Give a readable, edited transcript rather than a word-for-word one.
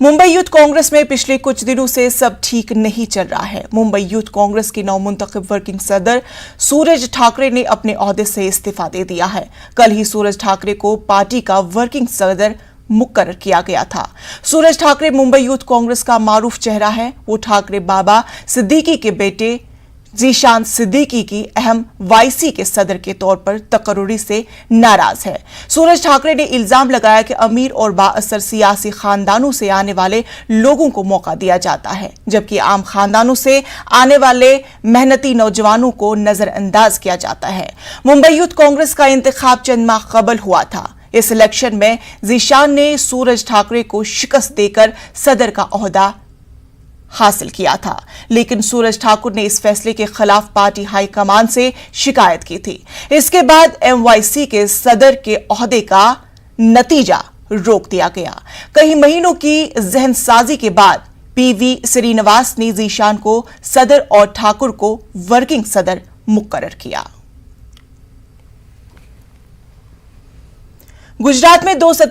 Mumbai youth Congress में पिछले कुछ दिनों से सब ठीक नहीं चल रहा है। मुंबई यूथ कांग्रेस के नवमुंतखब वर्किंग सदर सूरज ठाकरे ने अपने ओहदे से इस्तीफा दे दिया है। कल ही सूरज ठाकरे को पार्टी का वर्किंग सदर मुकर्रर किया गया था। सूरज ठाकरे मुंबई यूथ कांग्रेस का मारूफ चेहरा है। वो ठाकरे बाबा सिद्दीकी के बेटे जीशान सिद्दीकी की अहम वाईसी के सदर के तौर पर तकर्रुरी से नाराज है। सूरज ठाकरे ने इल्जाम लगाया कि अमीर और बाअसर सियासी खानदानों से आने वाले लोगों को मौका दिया जाता है, जबकि आम खानदानों से आने वाले मेहनती नौजवानों को नजरअंदाज किया जाता है। मुंबई यूथ कांग्रेस का इंतखाब चंद माह कबल हुआ था। इस इलेक्शन में जीशान ने सूरज ठाकरे को शिकस्त देकर सदर का ओहदा हासिल किया था, लेकिन सूरज ठाकुर ने इस फैसले के खिलाफ पार्टी हाईकमान से शिकायत की थी। इसके बाद एमवाईसी के सदर के ओहदे का नतीजा रोक दिया गया। कई महीनों की जहनसाजी के बाद पीवी श्रीनिवास ने जीशान को सदर और ठाकुर को वर्किंग सदर मुकर्रर किया। गुजरात में 2